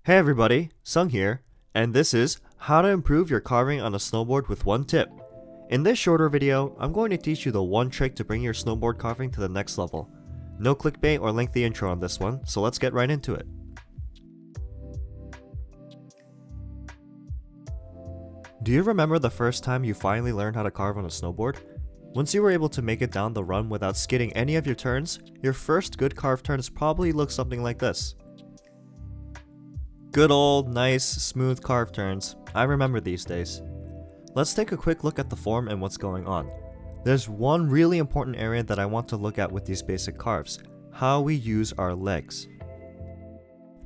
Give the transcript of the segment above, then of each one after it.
Hey everybody, Sung here, and this is how to improve your carving on a snowboard with one tip. In this shorter video, I'm going to teach you the one trick to bring your snowboard carving to the next level. No clickbait or lengthy intro on this one, so let's get right into it. Do you remember the first time you finally learned how to carve on a snowboard? Once you were able to make it down the run without skidding any of your turns, your first good carve turns probably look something like this. Good old, nice, smooth carve turns. I remember these days. Let's take a quick look at the form and what's going on. There's one really important area that I want to look at with these basic carves: how we use our legs.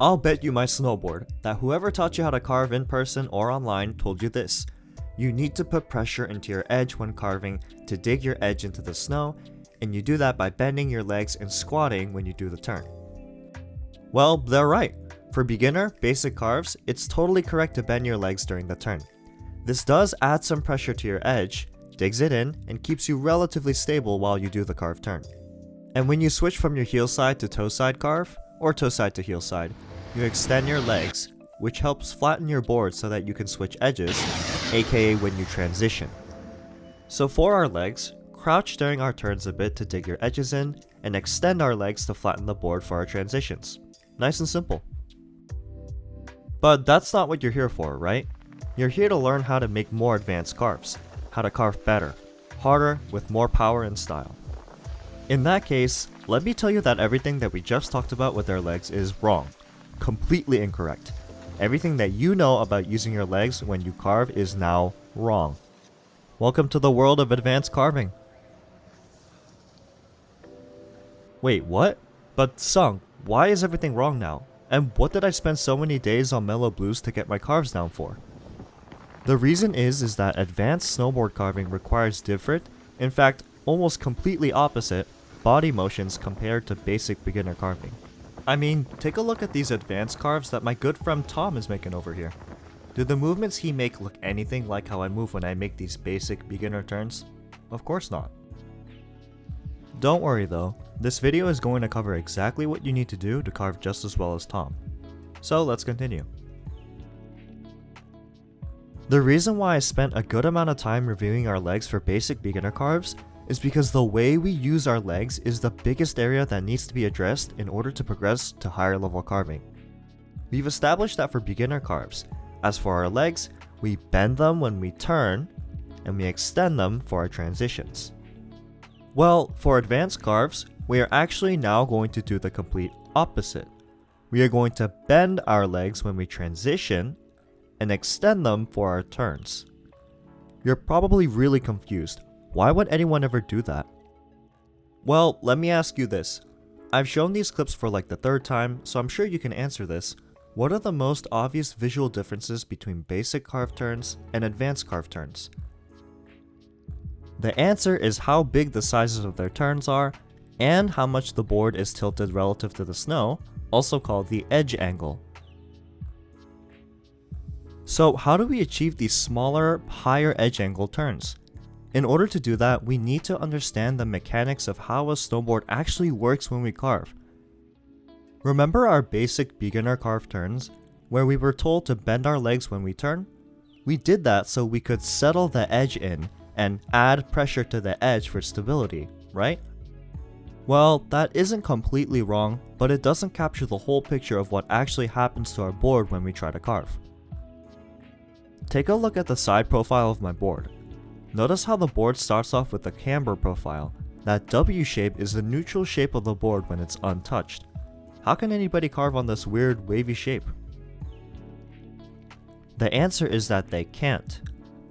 I'll bet you my snowboard that whoever taught you how to carve in person or online told you this: you need to put pressure into your edge when carving to dig your edge into the snow, and you do that by bending your legs and squatting when you do the turn. Well, they're right. For beginner, basic carves, it's totally correct to bend your legs during the turn. This does add some pressure to your edge, digs it in, and keeps you relatively stable while you do the carve turn. And when you switch from your heel side to toe side carve, or toe side to heel side, you extend your legs, which helps flatten your board so that you can switch edges, aka when you transition. So for our legs, crouch during our turns a bit to dig your edges in, and extend our legs to flatten the board for our transitions. Nice and simple. But that's not what you're here for, right? You're here to learn how to make more advanced carves, how to carve better, harder, with more power and style. In that case, let me tell you that everything that we just talked about with our legs is wrong. Completely incorrect. Everything that you know about using your legs when you carve is now wrong. Welcome to the world of advanced carving. Wait, what? But Sung, why is everything wrong now? And what did I spend so many days on mellow blues to get my carves down for? The reason is that advanced snowboard carving requires different, in fact almost completely opposite, body motions compared to basic beginner carving. I mean, take a look at these advanced carves that my good friend Tom is making over here. Do the movements he make look anything like how I move when I make these basic beginner turns? Of course not. Don't worry though, this video is going to cover exactly what you need to do to carve just as well as Tom. So let's continue. The reason why I spent a good amount of time reviewing our legs for basic beginner carves is because the way we use our legs is the biggest area that needs to be addressed in order to progress to higher level carving. We've established that for beginner carves. As for our legs, we bend them when we turn, and we extend them for our transitions. Well, for advanced carves, we are actually now going to do the complete opposite. We are going to bend our legs when we transition and extend them for our turns. You're probably really confused. Why would anyone ever do that? Well, let me ask you this. I've shown these clips for like the third time, so I'm sure you can answer this. What are the most obvious visual differences between basic carve turns and advanced carve turns? The answer is how big the sizes of their turns are, and how much the board is tilted relative to the snow, also called the edge angle. So how do we achieve these smaller, higher edge angle turns? In order to do that, we need to understand the mechanics of how a snowboard actually works when we carve. Remember our basic beginner carve turns, where we were told to bend our legs when we turn? We did that so we could settle the edge in and add pressure to the edge for stability, right? Well, that isn't completely wrong, but it doesn't capture the whole picture of what actually happens to our board when we try to carve. Take a look at the side profile of my board. Notice how the board starts off with a camber profile. That W shape is the neutral shape of the board when it's untouched. How can anybody carve on this weird wavy shape? The answer is that they can't.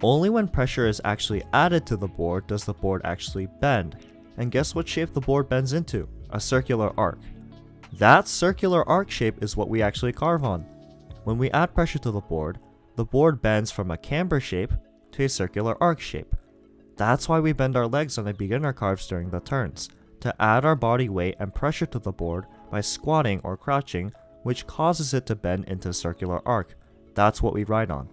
Only when pressure is actually added to the board does the board actually bend. And guess what shape the board bends into? A circular arc. That circular arc shape is what we actually carve on. When we add pressure to the board bends from a camber shape to a circular arc shape. That's why we bend our legs on the beginner carves during the turns, to add our body weight and pressure to the board by squatting or crouching, which causes it to bend into a circular arc. That's what we ride on.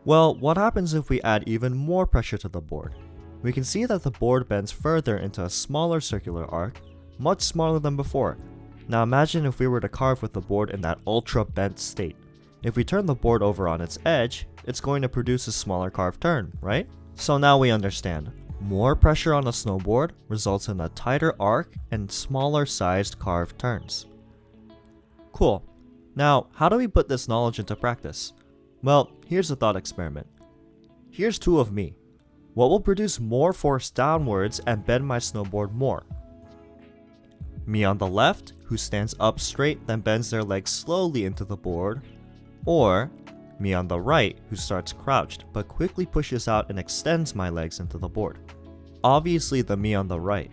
Well, what happens if we add even more pressure to the board? We can see that the board bends further into a smaller circular arc, much smaller than before. Now imagine if we were to carve with the board in that ultra bent state. If we turn the board over on its edge, it's going to produce a smaller carved turn, right? So now we understand. More pressure on a snowboard results in a tighter arc and smaller sized carved turns. Cool. Now, how do we put this knowledge into practice? Well, here's a thought experiment. Here's two of me. What will produce more force downwards and bend my snowboard more? Me on the left, who stands up straight then bends their legs slowly into the board, or me on the right, who starts crouched but quickly pushes out and extends my legs into the board. Obviously the me on the right.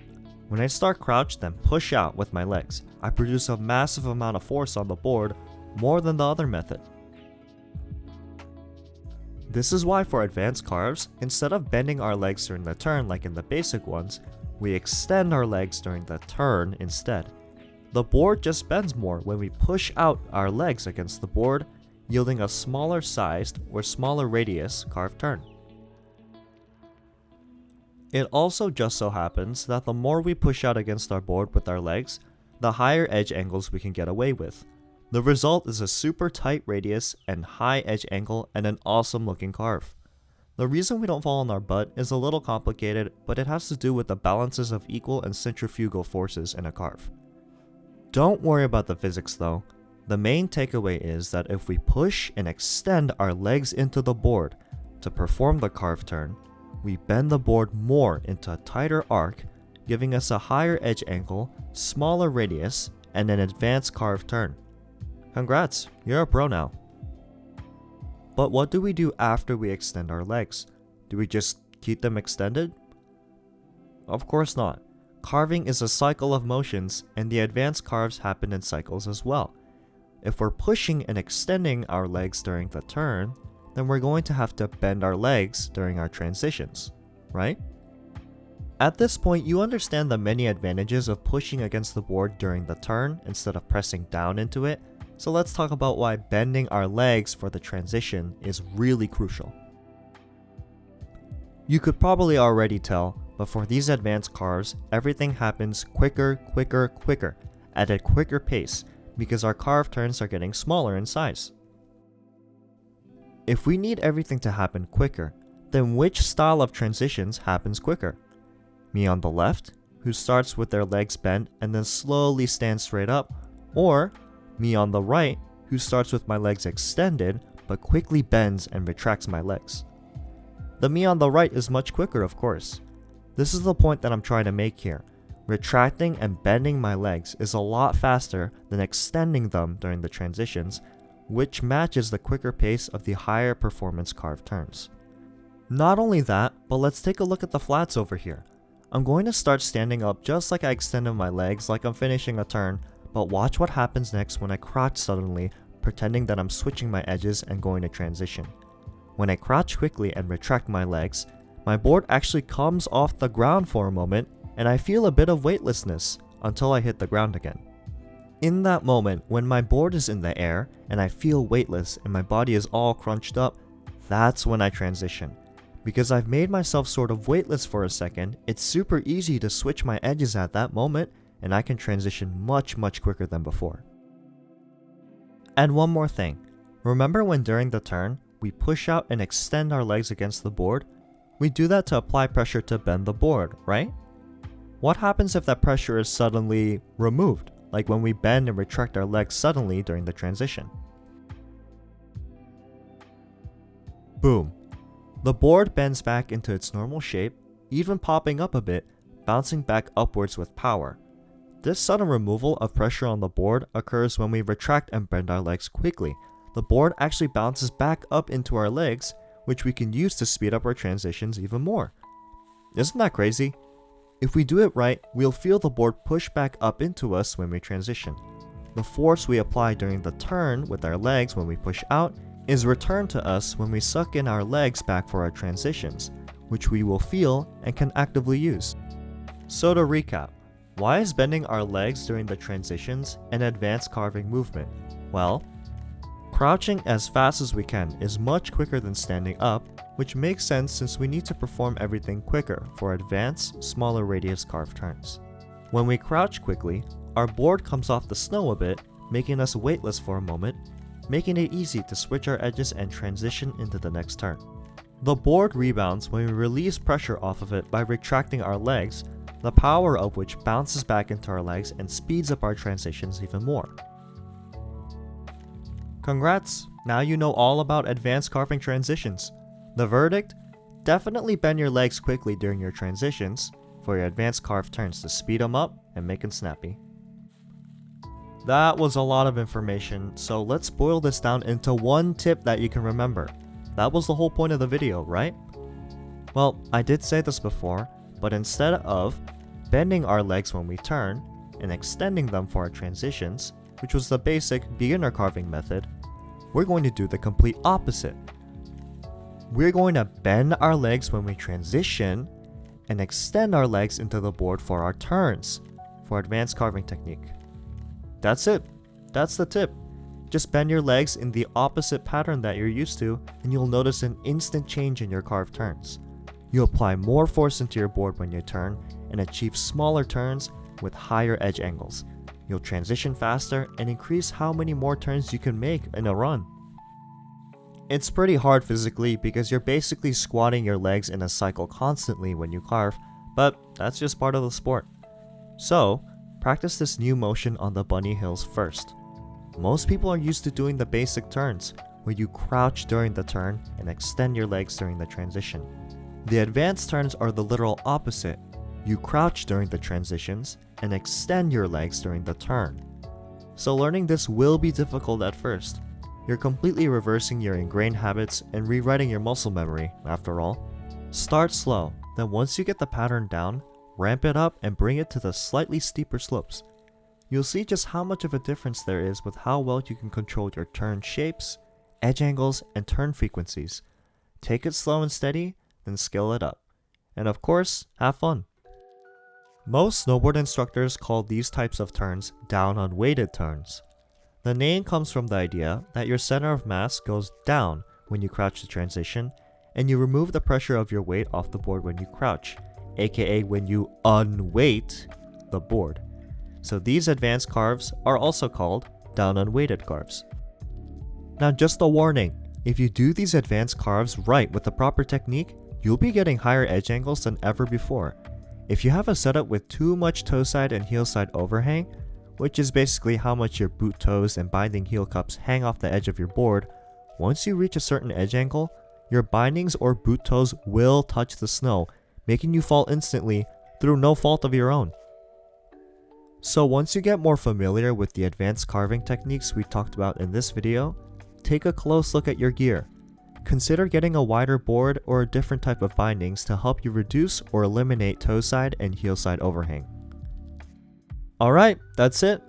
When I start crouched then push out with my legs, I produce a massive amount of force on the board, more than the other method. This is why for advanced carves, instead of bending our legs during the turn like in the basic ones, we extend our legs during the turn instead. The board just bends more when we push out our legs against the board, yielding a smaller sized or smaller radius carved turn. It also just so happens that the more we push out against our board with our legs, the higher edge angles we can get away with. The result is a super tight radius and high edge angle and an awesome looking carve. The reason we don't fall on our butt is a little complicated, but it has to do with the balances of equal and centrifugal forces in a carve. Don't worry about the physics though. The main takeaway is that if we push and extend our legs into the board to perform the carve turn, we bend the board more into a tighter arc, giving us a higher edge angle, smaller radius, and an advanced carve turn. Congrats, you're a pro now. But what do we do after we extend our legs? Do we just keep them extended? Of course not. Carving is a cycle of motions, and the advanced carves happen in cycles as well. If we're pushing and extending our legs during the turn, then we're going to have to bend our legs during our transitions, right? At this point, you understand the many advantages of pushing against the board during the turn instead of pressing down into it, so let's talk about why bending our legs for the transition is really crucial. You could probably already tell, but for these advanced carves, everything happens quicker, at a quicker pace, because our carve turns are getting smaller in size. If we need everything to happen quicker, then which style of transitions happens quicker? Me on the left, who starts with their legs bent and then slowly stands straight up, or me on the right, who starts with my legs extended but quickly bends and retracts my legs. The me on the right is much quicker, of course. This is the point that I'm trying to make here. Retracting and bending my legs is a lot faster than extending them during the transitions, which matches the quicker pace of the higher performance carve turns. Not only that, but let's take a look at the flats over here. I'm going to start standing up just like I extended my legs like I'm finishing a turn, but watch what happens next when I crouch suddenly, pretending that I'm switching my edges and going to transition. When I crouch quickly and retract my legs, my board actually comes off the ground for a moment, and I feel a bit of weightlessness until I hit the ground again. In that moment, when my board is in the air and I feel weightless and my body is all crunched up, that's when I transition. Because I've made myself sort of weightless for a second, it's super easy to switch my edges at that moment, and I can transition much quicker than before. And one more thing, remember when during the turn, we push out and extend our legs against the board? We do that to apply pressure to bend the board, right? What happens if that pressure is suddenly removed, like when we bend and retract our legs suddenly during the transition? Boom. The board bends back into its normal shape, even popping up a bit, bouncing back upwards with power. This sudden removal of pressure on the board occurs when we retract and bend our legs quickly. The board actually bounces back up into our legs, which we can use to speed up our transitions even more. Isn't that crazy? If we do it right, we'll feel the board push back up into us when we transition. The force we apply during the turn with our legs when we push out is returned to us when we suck in our legs back for our transitions, which we will feel and can actively use. So to recap, why is bending our legs during the transitions an advanced carving movement? Well, crouching as fast as we can is much quicker than standing up, which makes sense since we need to perform everything quicker for advanced, smaller radius carve turns. When we crouch quickly, our board comes off the snow a bit, making us weightless for a moment, making it easy to switch our edges and transition into the next turn. The board rebounds when we release pressure off of it by retracting our legs, the power of which bounces back into our legs and speeds up our transitions even more. Congrats! Now you know all about advanced carving transitions. The verdict? Definitely bend your legs quickly during your transitions for your advanced carve turns to speed them up and make them snappy. That was a lot of information, so let's boil this down into one tip that you can remember. That was the whole point of the video, right? Well, I did say this before, but instead of bending our legs when we turn and extending them for our transitions, which was the basic beginner carving method, we're going to do the complete opposite. We're going to bend our legs when we transition and extend our legs into the board for our turns for advanced carving technique. That's it. That's the tip. Just bend your legs in the opposite pattern that you're used to and you'll notice an instant change in your carve turns. You'll apply more force into your board when you turn and achieve smaller turns with higher edge angles. You'll transition faster and increase how many more turns you can make in a run. It's pretty hard physically because you're basically squatting your legs in a cycle constantly when you carve, but that's just part of the sport. So, practice this new motion on the bunny hills first. Most people are used to doing the basic turns, where you crouch during the turn and extend your legs during the transition. The advanced turns are the literal opposite. You crouch during the transitions and extend your legs during the turn. So learning this will be difficult at first. You're completely reversing your ingrained habits and rewriting your muscle memory, after all. Start slow, then once you get the pattern down, ramp it up and bring it to the slightly steeper slopes. You'll see just how much of a difference there is with how well you can control your turn shapes, edge angles, and turn frequencies. Take it slow and steady, then scale it up. And of course, have fun. Most snowboard instructors call these types of turns down unweighted turns. The name comes from the idea that your center of mass goes down when you crouch to transition, and you remove the pressure of your weight off the board when you crouch, aka when you unweight the board. So these advanced carves are also called down unweighted carves. Now just a warning, if you do these advanced carves right with the proper technique, you'll be getting higher edge angles than ever before. If you have a setup with too much toe side and heel side overhang, which is basically how much your boot toes and binding heel cups hang off the edge of your board, once you reach a certain edge angle, your bindings or boot toes will touch the snow, making you fall instantly through no fault of your own. So once you get more familiar with the advanced carving techniques we talked about in this video, take a close look at your gear. Consider getting a wider board or a different type of bindings to help you reduce or eliminate toe side and heel side overhang. Alright, that's it.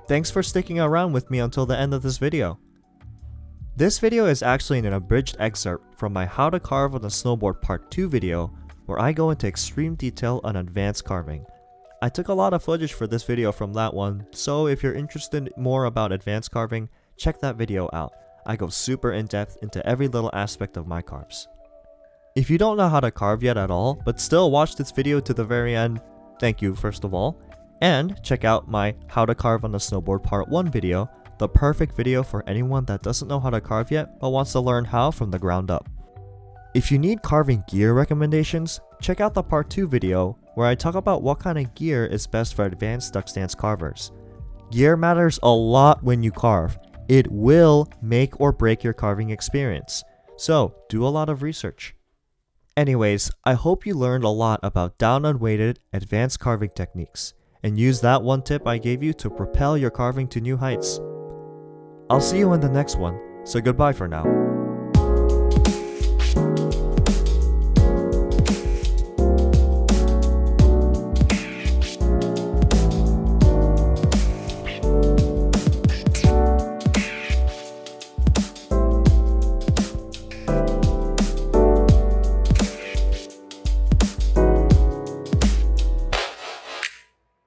Thanks for sticking around with me until the end of this video. This video is actually an abridged excerpt from my How to Carve on a Snowboard Part 2 video, where I go into extreme detail on advanced carving. I took a lot of footage for this video from that one, so if you're interested more about advanced carving, check that video out. I go super in depth into every little aspect of my carves. If you don't know how to carve yet at all, but still watch this video to the very end, thank you first of all. And check out my How to Carve on a Snowboard Part 1 video, the perfect video for anyone that doesn't know how to carve yet but wants to learn how from the ground up. If you need carving gear recommendations, check out the Part 2 video where I talk about what kind of gear is best for advanced duck stance carvers. Gear matters a lot when you carve. It will make or break your carving experience, so do a lot of research. Anyways, I hope you learned a lot about down unweighted advanced carving techniques, and use that one tip I gave you to propel your carving to new heights. I'll see you in the next one, so goodbye for now.